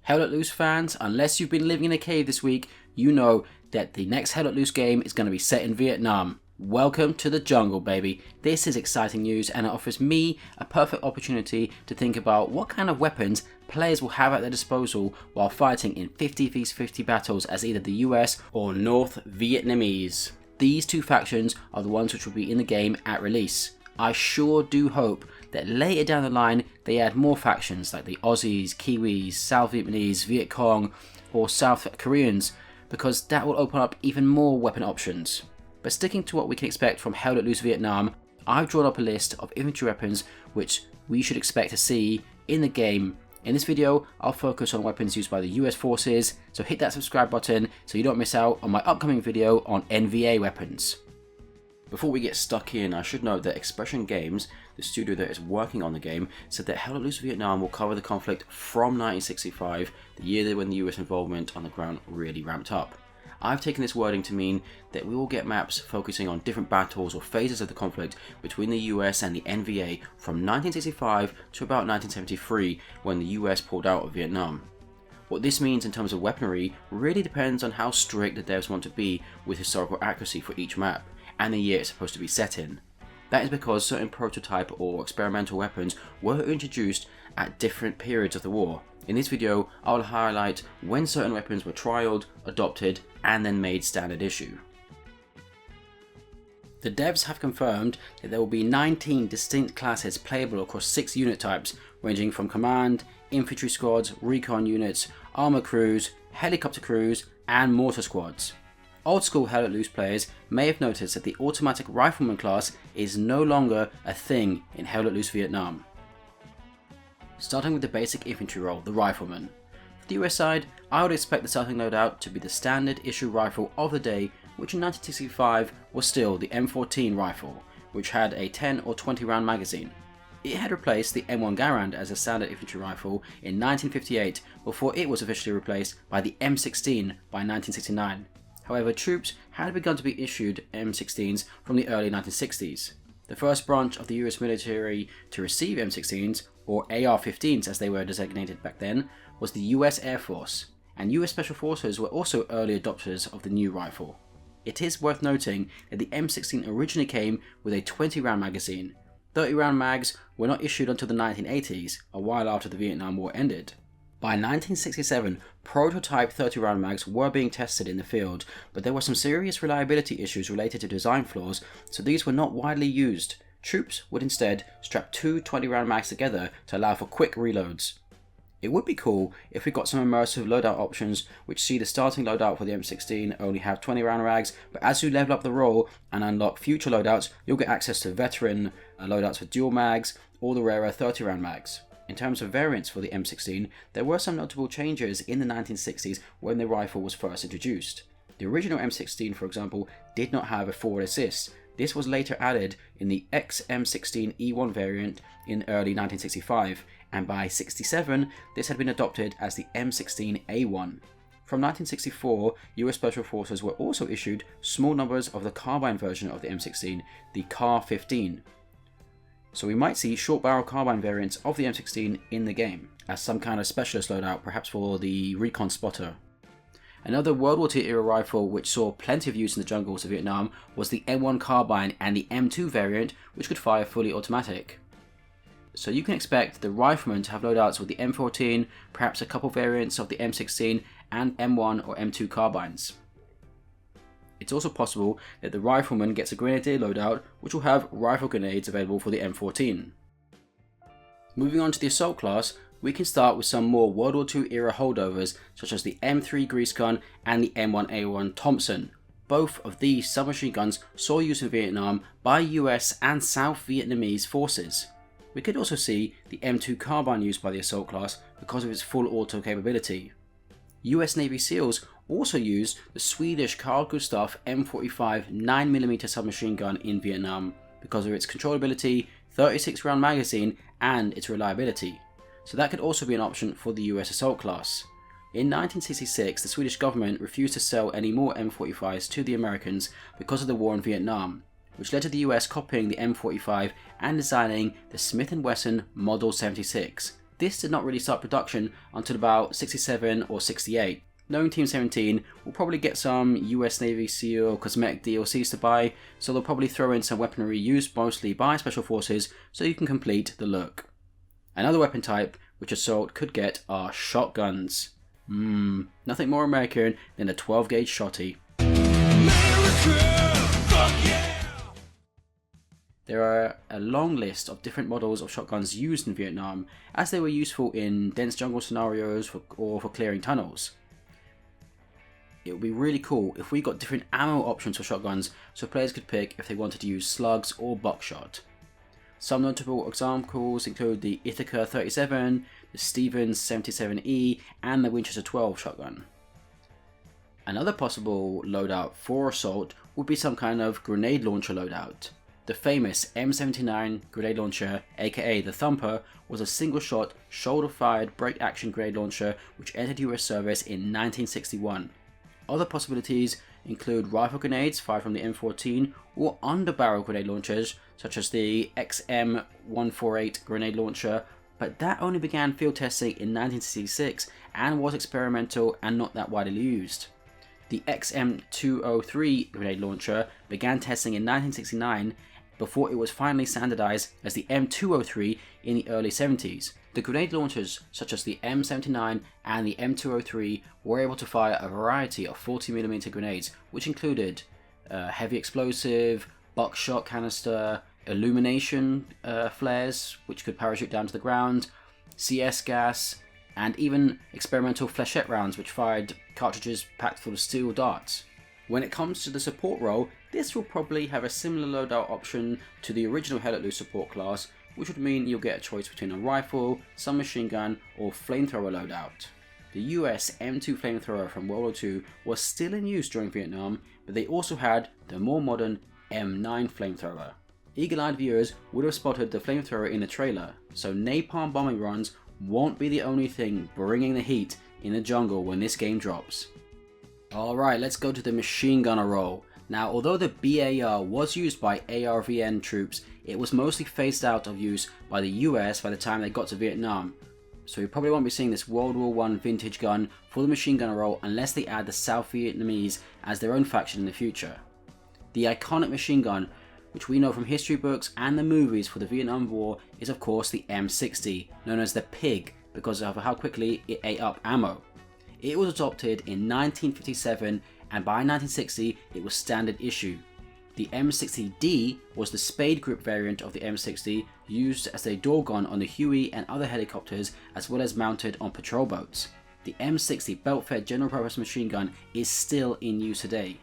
Hell Let Loose fans, unless you've been living in a cave this week, you know that the next Hell Let Loose game is going to be set in Vietnam. Welcome to the jungle, baby. This is exciting news and it offers me a perfect opportunity to think about what kind of weapons players will have at their disposal while fighting in 50 vs 50 battles as either the US or North Vietnamese. These two factions are the ones which will be in the game at release. I sure do hope that later down the line they add more factions like the Aussies, Kiwis, South Vietnamese, Viet Cong or South Koreans, because that will open up even more weapon options. But sticking to what we can expect from Hell Let Loose Vietnam, I've drawn up a list of infantry weapons which we should expect to see in the game. In this video, I'll focus on weapons used by the US forces, so hit that subscribe button so you don't miss out on my upcoming video on NVA weapons. Before we get stuck in, I should note that Expression Games, the studio that is working on the game, said that Hell Let Loose Vietnam will cover the conflict from 1965, the year when the US involvement on the ground really ramped up. I've taken this wording to mean that we will get maps focusing on different battles or phases of the conflict between the US and the NVA from 1965 to about 1973 when the US pulled out of Vietnam. What this means in terms of weaponry really depends on how strict the devs want to be with historical accuracy for each map and the year it's supposed to be set in. That is because certain prototype or experimental weapons were introduced at different periods of the war. In this video, I'll highlight when certain weapons were trialed, adopted, and then made standard issue. The devs have confirmed that there will be 19 distinct classes playable across 6 unit types, ranging from command, infantry squads, recon units, armor crews, helicopter crews, and mortar squads. Old school Hell Let Loose players may have noticed that the automatic Rifleman class is no longer a thing in Hell Let Loose Vietnam. Starting with the basic infantry role, the Rifleman. For the US side, I would expect the starting loadout to be the standard issue rifle of the day, which in 1965 was still the M14 rifle, which had a 10 or 20 round magazine. It had replaced the M1 Garand as a standard infantry rifle in 1958 before it was officially replaced by the M16 by 1969. However, troops had begun to be issued M16s from the early 1960s. The first branch of the US military to receive M16s, or AR-15s as they were designated back then, was the US Air Force, and US Special Forces were also early adopters of the new rifle. It is worth noting that the M16 originally came with a 20 round magazine. 30 round mags were not issued until the 1980s, a while after the Vietnam War ended. By 1967, prototype 30 round mags were being tested in the field, but there were some serious reliability issues related to design flaws, so these were not widely used. Troops would instead strap two 20 round mags together to allow for quick reloads. It would be cool if we got some immersive loadout options which see the starting loadout for the M16 only have 20 round mags, but as you level up the role and unlock future loadouts, you'll get access to veteran loadouts with dual mags or the rarer 30 round mags. In terms of variants for the M16, there were some notable changes in the 1960s when the rifle was first introduced. The original M16, for example, did not have a forward assist. This was later added in the XM16E1 variant in early 1965, and by 1967 this had been adopted as the M16A1. From 1964, US Special Forces were also issued small numbers of the carbine version of the M16, the CAR-15. So we might see short barrel carbine variants of the M16 in the game, as some kind of specialist loadout, perhaps for the Recon spotter. Another World War II era rifle which saw plenty of use in the jungles of Vietnam was the M1 carbine and the M2 variant, which could fire fully automatic. So you can expect the Rifleman to have loadouts with the M14, perhaps a couple variants of the M16 and M1 or M2 carbines. It's also possible that the Rifleman gets a Grenadier loadout which will have rifle grenades available for the M14. Moving on to the Assault class, we can start with some more World War II era holdovers such as the M3 Grease Gun and the M1A1 Thompson. Both of these submachine guns saw use in Vietnam by US and South Vietnamese forces. We could also see the M2 carbine used by the Assault class because of its full auto capability. US Navy SEALs also used the Swedish Carl Gustaf M45 9mm submachine gun in Vietnam because of its controllability, 36 round magazine, and its reliability. So that could also be an option for the US Assault class. In 1966, the Swedish government refused to sell any more M45s to the Americans because of the war in Vietnam, which led to the US copying the M45 and designing the Smith & Wesson Model 76. This did not really start production until about 67 or 68. Knowing Team 17 will probably get some US Navy SEAL cosmetic DLCs to buy, so they'll probably throw in some weaponry used mostly by Special Forces so you can complete the look. Another weapon type which Assault could get are shotguns. Nothing more American than a 12 gauge shotty. There are a long list of different models of shotguns used in Vietnam, as they were useful in dense jungle scenarios or for clearing tunnels. It would be really cool if we got different ammo options for shotguns so players could pick if they wanted to use slugs or buckshot. Some notable examples include the Ithaca 37, the Stevens 77E, and the Winchester 12 shotgun. Another possible loadout for Assault would be some kind of grenade launcher loadout. The famous M79 grenade launcher, aka the Thumper, was a single-shot, shoulder-fired break-action grenade launcher which entered US service in 1961. Other possibilities include rifle grenades fired from the M14 or underbarrel grenade launchers such as the XM148 grenade launcher, but that only began field testing in 1966 and was experimental and not that widely used. The XM203 grenade launcher began testing in 1969 before it was finally standardized as the M203 in the early 70s. The grenade launchers such as the M79 and the M203 were able to fire a variety of 40mm grenades, which included heavy explosive, buckshot canister, illumination flares which could parachute down to the ground, CS gas, and even experimental flechette rounds which fired cartridges packed full of steel darts. When it comes to the support role, this will probably have a similar loadout option to the original Hell Let Loose support class, which would mean you'll get a choice between a rifle, submachine gun, or flamethrower loadout. The US M2 flamethrower from World War II was still in use during Vietnam, but they also had the more modern M9 flamethrower. Eagle-eyed viewers would have spotted the flamethrower in the trailer, so napalm bombing runs won't be the only thing bringing the heat in the jungle when this game drops. Alright, let's go to the machine gunner role. Now, although the BAR was used by ARVN troops, it was mostly phased out of use by the US by the time they got to Vietnam. So you probably won't be seeing this World War I vintage gun for the machine gunner role unless they add the South Vietnamese as their own faction in the future. The iconic machine gun, which we know from history books and the movies for the Vietnam War, is of course the M60, known as the Pig because of how quickly it ate up ammo. It was adopted in 1957 and by 1960 it was standard issue. The M60D was the spade grip variant of the M60, used as a door gun on the Huey and other helicopters as well as mounted on patrol boats. The M60 belt-fed general purpose machine gun is still in use today.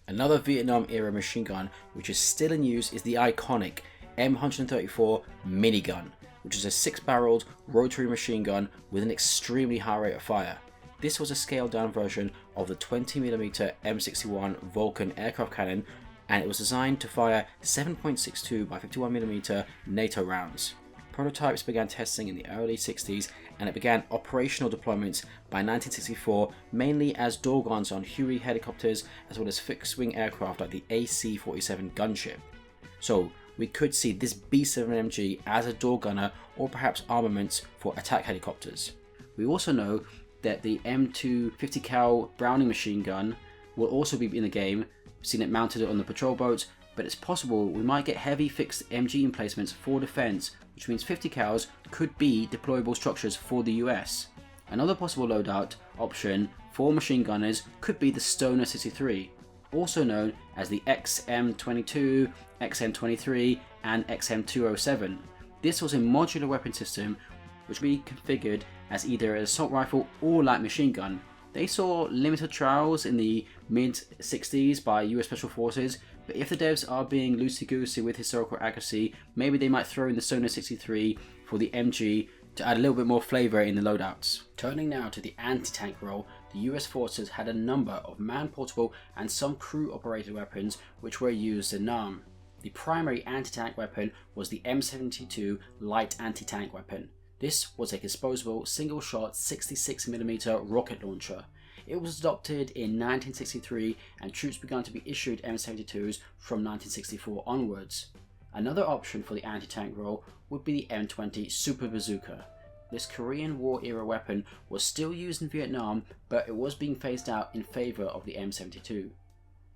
Another Vietnam era machine gun which is still in use is the iconic M134 minigun, which is a 6-barreled rotary machine gun with an extremely high rate of fire. This was a scaled down version of the 20mm M61 Vulcan aircraft cannon, and it was designed to fire 7.62 by 51mm NATO rounds. Prototypes began testing in the early 60s and it began operational deployments by 1964, mainly as door guns on Huey helicopters as well as fixed-wing aircraft like the AC-47 gunship. So we could see this B7MG as a door gunner or perhaps armaments for attack helicopters. We also know that the M2 50 cal Browning machine gun will also be in the game, seen it mounted on the patrol boats, but it's possible we might get heavy fixed MG emplacements for defense, which means 50 cals could be deployable structures for the US. Another possible loadout option for machine gunners could be the Stoner 63, also known as the XM22, XM23 and XM207. This was a modular weapon system which we configured as either an assault rifle or light machine gun. They saw limited trials in the mid-60s by US Special Forces, but if the devs are being loosey-goosey with historical accuracy, maybe they might throw in the Stoner 63 for the MG to add a little bit more flavour in the loadouts. Turning now to the anti-tank role, the US forces had a number of man-portable and some crew-operated weapons which were used in Nam. The primary anti-tank weapon was the M72 light anti-tank weapon. This was a disposable single-shot 66mm rocket launcher. It was adopted in 1963 and troops began to be issued M72s from 1964 onwards. Another option for the anti-tank role would be the M20 Super Bazooka. this Korean War era weapon was still used in Vietnam, but it was being phased out in favour of the M72.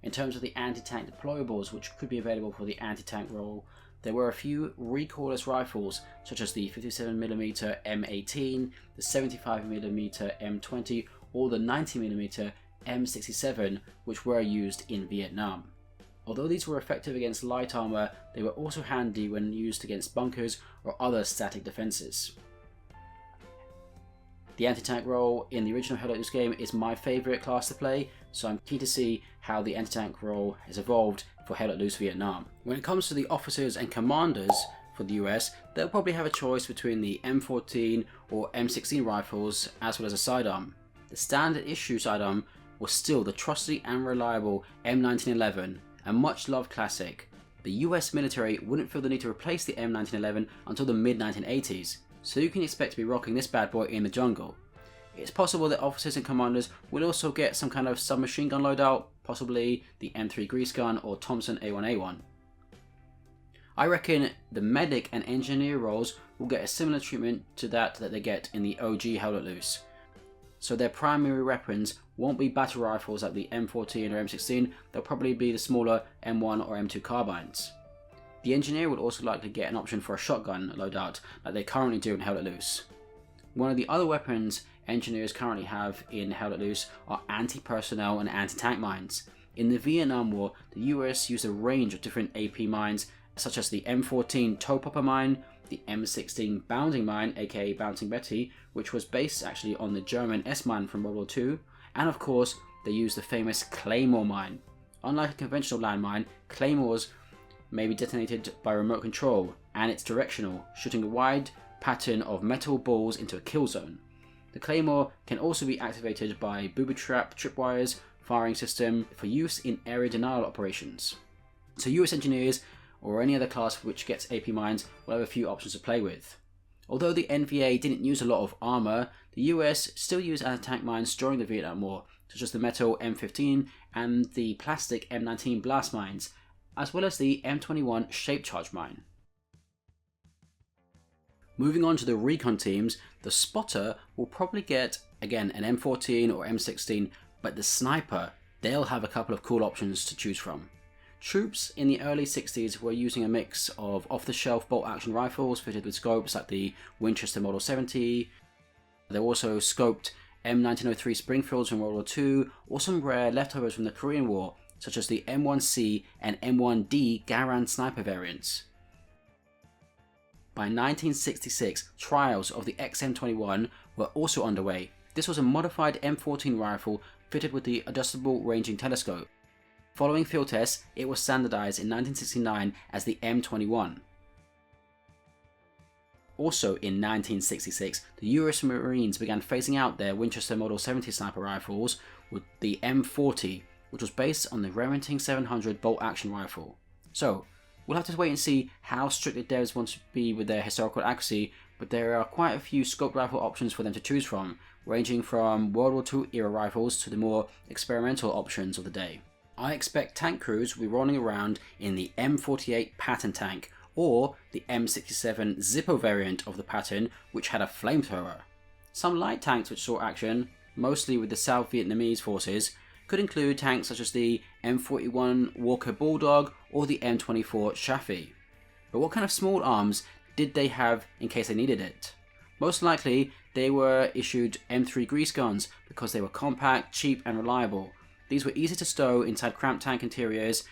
In terms of the anti-tank deployables which could be available for the anti-tank role, there were a few recoilless rifles such as the 57mm M18, the 75mm M20 or the 90mm M67 which were used in Vietnam. Although these were effective against light armour, they were also handy when used against bunkers or other static defences. The anti-tank role in the original Hell Let Loose game is my favourite class to play, so I'm keen to see how the anti-tank role has evolved for Hell Let Loose Vietnam. When it comes to the officers and commanders for the US, they'll probably have a choice between the M14 or M16 rifles as well as a sidearm. The standard issue sidearm was still the trusty and reliable M1911, a much loved classic. The US military wouldn't feel the need to replace the M1911 until the mid-1980s, so you can expect to be rocking this bad boy in the jungle. It's possible that officers and commanders will also get some kind of submachine gun loadout, possibly the M3 Grease Gun or Thompson A1A1. I reckon the medic and engineer roles will get a similar treatment to that they get in the OG Hell Let Loose. So their primary weapons won't be battle rifles like the M14 or M16, they'll probably be the smaller M1 or M2 carbines. The engineer would also likely get an option for a shotgun loadout like they currently do in Hell Let Loose. One of the other weapons engineers currently have in Hell Let Loose are anti-personnel and anti-tank mines. In the Vietnam War, the US used a range of different AP mines such as the M14 Toe Popper mine, the M16 Bounding mine aka Bouncing Betty, which was based actually on the German S-mine from World War II, and of course they used the famous Claymore mine. Unlike a conventional landmine, Claymores may be detonated by remote control, and it's directional, shooting a wide pattern of metal balls into a kill zone. The Claymore can also be activated by booby trap tripwires firing system for use in area denial operations. So US engineers or any other class which gets AP mines will have a few options to play with. Although the NVA didn't use a lot of armour, the US still used anti-tank mines during the Vietnam War, such as the metal M15 and the plastic M19 blast mines, as well as the M21 shape charge mine. Moving on to the recon teams, the spotter will probably get, again, an M14 or M16, but the sniper, they'll have a couple of cool options to choose from. Troops in the early 60s were using a mix of off-the-shelf bolt-action rifles fitted with scopes like the Winchester Model 70. There were also scoped M1903 Springfields from World War II, or some rare leftovers from the Korean War, such as the M1C and M1D Garand sniper variants. By 1966, trials of the XM21 were also underway. This was a modified M14 rifle fitted with the adjustable ranging telescope. Following field tests, it was standardized in 1969 as the M21. Also in 1966, the US Marines began phasing out their Winchester Model 70 sniper rifles with the M40, which was based on the Remington 700 bolt-action rifle. So, we'll have to wait and see how strict the devs want to be with their historical accuracy, but there are quite a few scoped rifle options for them to choose from, ranging from World War II era rifles to the more experimental options of the day. I expect tank crews will be rolling around in the M48 Patton tank, or the M67 Zippo variant of the Patton, which had a flamethrower. Some light tanks which saw action, mostly with the South Vietnamese forces, could include tanks such as the M41 Walker Bulldog or the M24 Chaffee. But what kind of small arms did they have in case they needed it? Most likely, they were issued M3 grease guns because they were compact, cheap and reliable. These were easy to stow inside cramped tank interiors,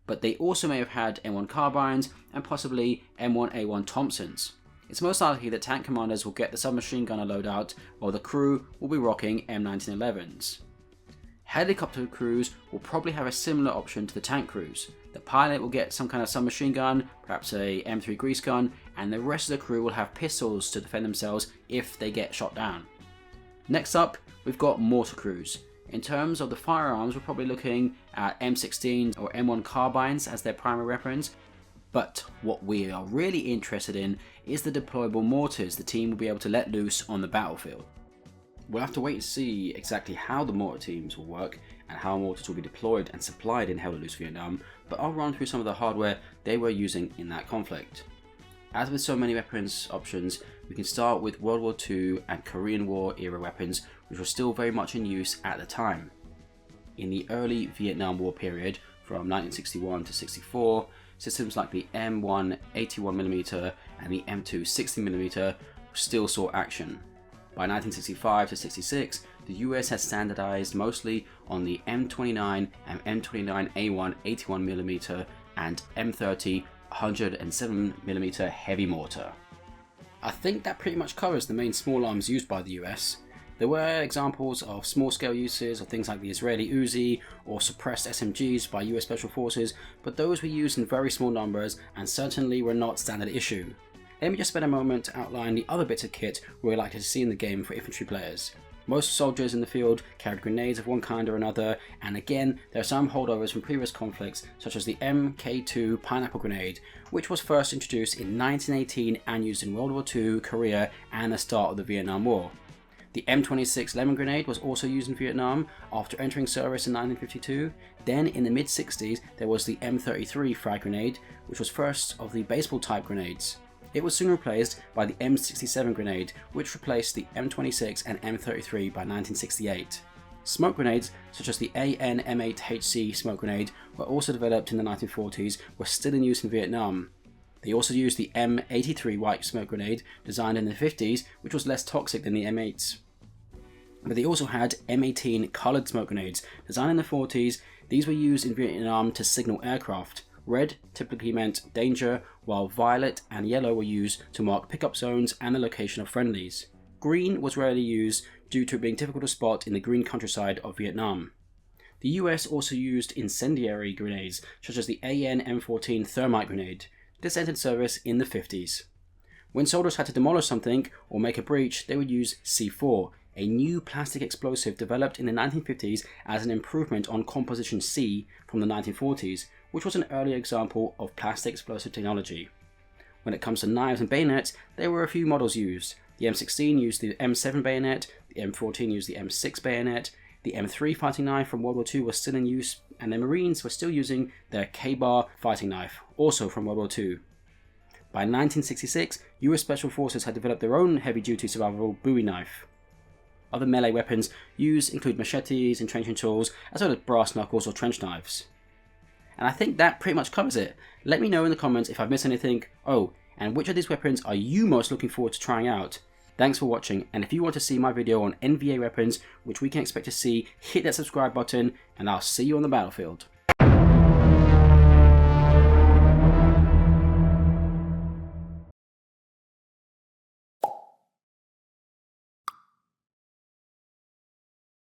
but they also may have had M1 carbines and possibly M1A1 Thompsons. It's most likely that tank commanders will get the submachine gunner loadout, while the crew will be rocking M1911s. Helicopter crews will probably have a similar option to the tank crews. The pilot will get some kind of submachine gun, perhaps a M3 grease gun, and the rest of the crew will have pistols to defend themselves if they get shot down. Next up, we've got mortar crews. In terms of the firearms, we're probably looking at M16 or M1 carbines as their primary weapons, but what we are really interested in is the deployable mortars the team will be able to let loose on the battlefield. We'll have to wait and see exactly how the mortar teams will work and how mortars will be deployed and supplied in Hell Let Loose Vietnam, but I'll run through some of the hardware they were using in that conflict. As with so many weapons options, we can start with World War II and Korean War era weapons, which were still very much in use at the time. In the early Vietnam War period, from 1961 to 64, systems like the M1 81mm and the M2 60mm still saw action. By 1965 to 66, the US had standardized mostly on the M29 and M29A1 81mm and M30 107mm heavy mortar. I think that pretty much covers the main small arms used by the US. There were examples of small-scale uses of things like the Israeli Uzi or suppressed SMGs by US Special Forces, but those were used in very small numbers and certainly were not standard issue. Let me just spend a moment to outline the other bits of kit we're likely to see in the game for infantry players. Most soldiers in the field carried grenades of one kind or another, and again there are some holdovers from previous conflicts such as the Mk2 pineapple grenade, which was first introduced in 1918 and used in World War II, Korea and the start of the Vietnam War. The M26 lemon grenade was also used in Vietnam after entering service in 1952. Then in the mid-60s there was the M33 frag grenade, which was first of the baseball type grenades. It was soon replaced by the M67 grenade, which replaced the M26 and M33 by 1968. Smoke grenades, such as the AN-M8HC smoke grenade, were also developed in the 1940s, were still in use in Vietnam. They also used the M83 white smoke grenade, designed in the 50s, which was less toxic than the M8s. But they also had M18 coloured smoke grenades, designed in the 40s. These were used in Vietnam to signal aircraft. Red typically meant danger, while violet and yellow were used to mark pickup zones and the location of friendlies. Green was rarely used due to it being difficult to spot in the green countryside of Vietnam. The US also used incendiary grenades, such as the AN-M14 thermite grenade. This entered service in the 50s. When soldiers had to demolish something or make a breach, they would use C4, a new plastic explosive developed in the 1950s as an improvement on Composition C from the 1940s, which was an early example of plastic explosive technology. When it comes to knives and bayonets, there were a few models used. The M16 used the M7 bayonet, the M14 used the M6 bayonet, the M3 fighting knife from World War II was still in use, and the Marines were still using their K-bar fighting knife, also from World War II. By 1966, US Special Forces had developed their own heavy-duty survivable Bowie knife. Other melee weapons used include machetes, entrenching tools, as well as brass knuckles or trench knives. And I think that pretty much covers it. Let me know in the comments if I've missed anything. Oh, and which of these weapons are you most looking forward to trying out? Thanks for watching, and if you want to see my video on NVA weapons, which we can expect to see, hit that subscribe button, and I'll see you on the battlefield.